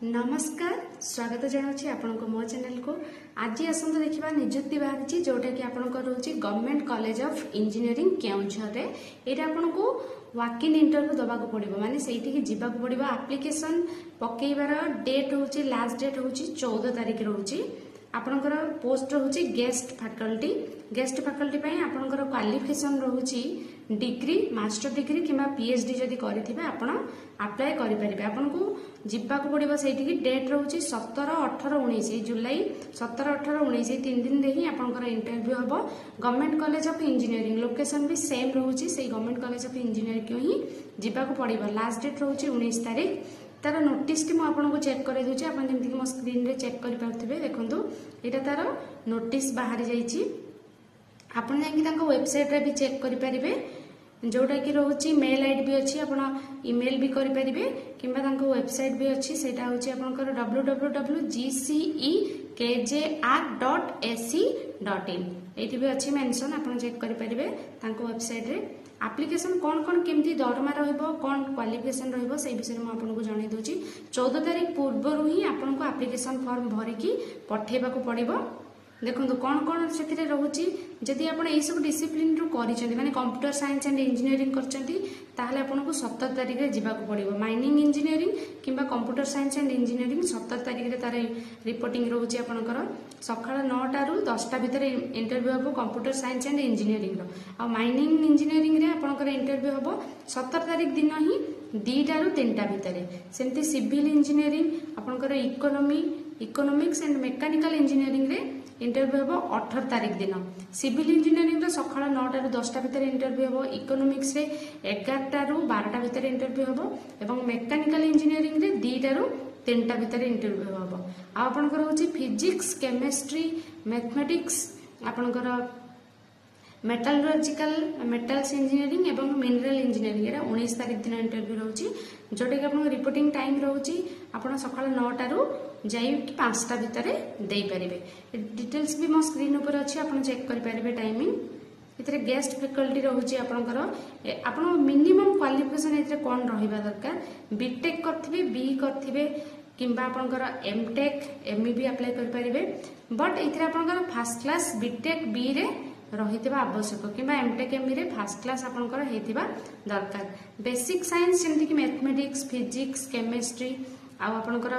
नमस्कार स्वागत जनावि आपण मो चैनल को आज आसत देखा निजुक्ति बाहरी जोटा कि आपंकर रोचे government college of engineering Keonjhar ये आपन को वॉक इन इंटरव्यू दबा पड़ो माने से जावाक पड़ो आप्लिकेशन पकईबार डेट हूँ लास्ट डेट हूँ 14 तारिख रोचे आपणकर पोस्ट रोचे गेस्ट फैकल्टी आपणकर क्वालिफिकेशन रोचे डिग्री मास्टर डिग्री किंबा पीएचडी जदि करेंगे आपण अप्लाई करेंगे आपन को जावाक पड़ो से डेट रोचे 17, 18, 19 जुलाई 17, 18, 19 3 दिन ही आपंकर इंटरव्यू हम government college of engineering location भी सेम रोचे से गवर्नमेंट कॉलेज ऑफ इंजीनियरिंग को ही जावाक पड़ो लास्ट डेट रोचे 19 तारिख तार नोटिस टी मुझे चेक कर दूसरी आप जमीक मो स्क्रीन रे चेक करेंगे देखो यहाँ तार नोटिस बाहरी जाइए आपन जाकि वेबसाइट रे भी चेक करेंगे जोटा कि रोचे मेल आईडी भी अच्छी आप इमेल भी करेंगे कि वेबसाइट भी अच्छी से आपंकर www.gcekjr.ac.in ये भी अच्छी मेंशन आप चेक करेंगे वेबसाइट रे एप्लिकेशन कौन कौन केमती दरमा कौन क्वालिफिकेशन से विषय में आपको जन दूसरी 14 तारिख पूर्व ही आपको एप्लिकेशन फॉर्म भरिकी पठेबा पड़ो देखो कौन कौन से रोचे जदि आप सब डिसिप्लिन रू माने कंप्यूटर साइंस एंड इंजीनियरिंग करते आपको 17 तारिख में जावाक पड़ो माइनिंग इंजीनियरिंग किंबा कंप्यूटर साइंस एंड इंजीनियरिंग 17 तारिख में तार रिपोर्टिंग रोचे आपंकर सकाळ 9टा रू 10टा भितर इंटरव्यू हम कंप्यूटर साइंस एंड इंजीनियरिंग आ माइनिंग इंजीनियरिंग रे आपंकर इंटरव्यू हम 17 तारिख दिन ही 2टा रू 3टा भितर सेमती सिविल इंजीनियरिंग आपंकर इकोनॉमिक्स एंड मेकानिकल इंजीनियरिंग रे इंटरव्यू हम 18 तारिख दिन सिविल इंजीनियरिंग सकाळ 9टा रू 10टा भितर इंटरव्यू हम इकोनॉमिक्स रे 11टा रू 12टा भितर इंटरव्यू हम एवं मेकानिकल इंजीनियरिंग रे 2टा रू 3टा भितर इंटरव्यू हम आपंकर होची फिजिक्स केमिस्ट्री मैथमेटिक्स आपंकर मेटालर्जिकल मेटल्स इंजीनियरिंग एवं मिनरल इंजीनियरिंग 19 तारिख दिन इंटरव्यू रोची जोटा कि आप रिपोर्टिंग टाइम रोची आप सकाळ 9टा रू जाई 5टा भितर दे पारे डिटेल्स भी मो स्क्रीन ऊपर अच्छी आप चेक करेंगे टाइमिंग इतरे गेस्ट फैकल्टी रोचे आपंकर आप मिनिमम क्वालिफिकेशन ये कौन रहा दरकार बीटेक करथिबे बी करथिबे किंबा आपंकर एमटेक एमई भी अप्लाई करेंगे बट ये आपंकर फास्ट क्लास बीटेक बी रे रही आवश्यक कि एमटेक एमई रे फास्ट क्लास आपंकर होइथिबा दरकार बेसिक साइंस जमती कि मैथमेटिक्स फिजिक्स केमिस्ट्री आपंकर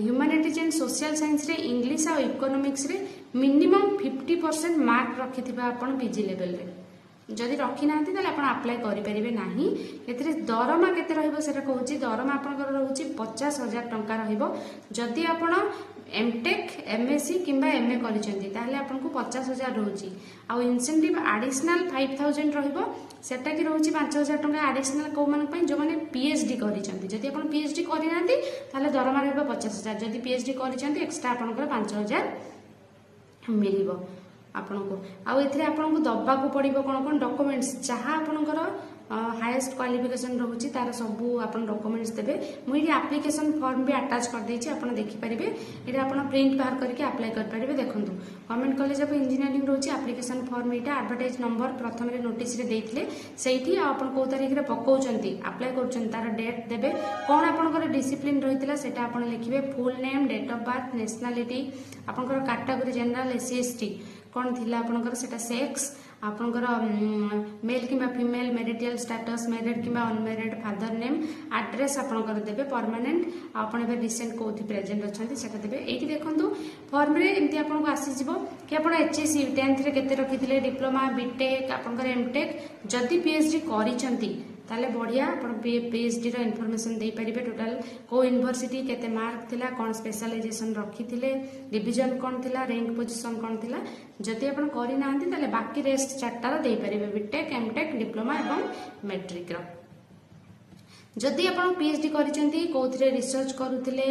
ह्यूमैनिटीज एंड सोशल साइंस रे इंग्लिश आ इकोनॉमिक्स रे मिनिमम 50% मार्क रखिथिबा आपण पीजी लेवल रे जदि रखी ना आप अप्लाई करेंगे ना ये दरमा केते रहिबो सेटा कहूची दरमा आपनकर रहूची 50,000 टंका रहिबो जदि आपण एमटेक एमएससी किंबा एमए करिसेंती ताहले आपनको 50,000 रहूची आ इंसेंटिव एडिशनल 5,000 रहिबो सेटा कि रहूची 5,000 टंका एडिशनल को मान पई जो माने पीएचडी करिसेंती जदि आपण पीएचडी करि नांती ताहले दरमा रहबो 50,000 जदि पीएचडी करिसेंती एक्स्ट्रा आपनकर 5,000 मिलिबो आपनको आउ एथिरे आपनको दबा को पड़िबो कोन कोन डॉक्यूमेंट्स जहां आपनकर हाईएस्ट क्वालिफिकेशन रहउची तार सबु आपन डॉक्यूमेंट्स देबे मुई एप्लिकेशन फॉर्म भी अटैच कर देछि आपन देखि परिबे एटा आपन प्रिंट बाहर करके अप्लाई कर परिबे देखंतु गवर्नमेंट कॉलेज ऑफ इंजीनियरिंग रहउची एप्लिकेशन फॉर्म एटा एडवर्टाइज नंबर प्रथम रे नोटिस रे देइथिले सेठी आपन को तारिख रे पकाउचंती अप्लाई करचंती तार डेट देबे कोन आपनकर डिसिप्लिन रहितला सेटा आपन लिखिबे full name date of birth nationality आपनकर कैटेगरी जनरल एससी एसटी कौन थिला आपनकर सेटा सेक्स आपनकर मेल किंबा फीमेल मैरिटल स्टेटस मैरिड किंबा अनमैरिड फादर नेम एड्रेस आपनकर देबे परमानेंट आपन एबे रिसेंट कोथि प्रेजेंट अछंती सेटा देबे एठी देखंतु फॉर्म रे एमती आपनको आसी जिवो कि आपन एचएससी 10th रे केते रखिथिले डिप्लोमा बीटेक आपनकर एमटेक जदि पीएचडी करिसंती ताले बढ़िया आप पीएचडी रो इनफॉरमेशन दे पारिबे टोटल को यूनिवर्सिटी केते मार्क थिला कोन स्पेशलाइजेशन रखिथिले डिवीजन कोन थिला रैंक पोजीशन कोन थिला जदि आपण करि नांती ताले बाकी रेस्ट चारटा दे पारिबे बीटेक एमटेक डिप्लोमा एवं मैट्रिक रो जदि आप पीएचडी करिसेंती कोथिरे रिसर्च करूथिले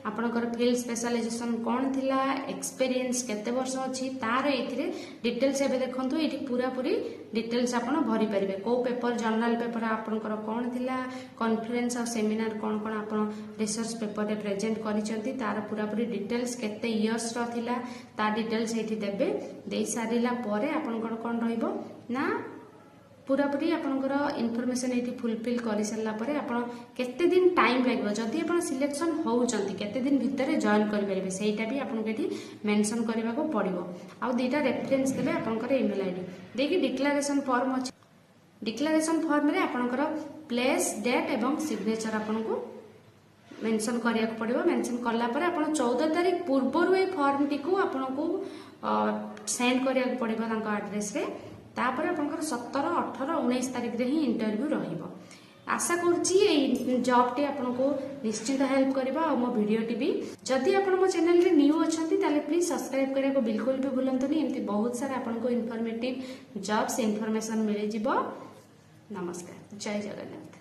आपनकर फील्ड स्पेशलाइजेशन कोन थिला एक्सपीरियंस केते वर्ष अछि तार एथिरे डिटेल्स एबे देखंतु एठी पूरा पूरी डिटेल्स आपण भरि परिबे को पेपर जर्नल पेपर आपनकर कोन थिला कॉन्फ्रेंस और सेमिनार कोन कोन आपण रिसर्च पेपर रे प्रेजेंट करिसेंती तार पूरा पूरी डिटेल्स केते इयर्स रो थिला ता डिटेल्स एठी देबे देई सारिला परे आपनकर कोन रहइबो ना पूरापूरी आपंकर इनफॉरमेशन ये फुलफिल कर सारा पर आप केते दिन टाइम लगे जदि आप सिलेक्शन होउचंती केते दिन भितर जॉइन कर परिबे सेटा भी आपन केठी मेंशन करबा को पड़िबो आ दुईटा रेफरेंस देबे आपनकर ईमेल आईडी देखि डिक्लेरेशन फॉर्म अछि डिक्लेरेशन फॉर्म रे आपनकर प्लेस डेट एवं सिग्नेचर आपन को मेंशन करिया को पड़िबो मेंशन करला पर आपन 14 तारिख पूर्व ए फॉर्म टी को आपन को सेंड करिया को पड़िबो तांका एड्रेस रे तापर आपनकर 17 18 19 तारिख रे ही इंटरव्यू रहिबो आशा करूची ए जॉब टी आपन को निश्चित हेल्प करबा और मो वीडियो टी भी जदि आपन मो चैनल रे न्यू अछंती ताले प्लीज सब्सक्राइब करिया को बिल्कुल भी भूलंतनी एमती बहुत सारा आपन को इन्फॉर्मेटिव जॉब्स इन्फॉर्मेशन मिले जिवो नमस्कार जय जगन्नाथ।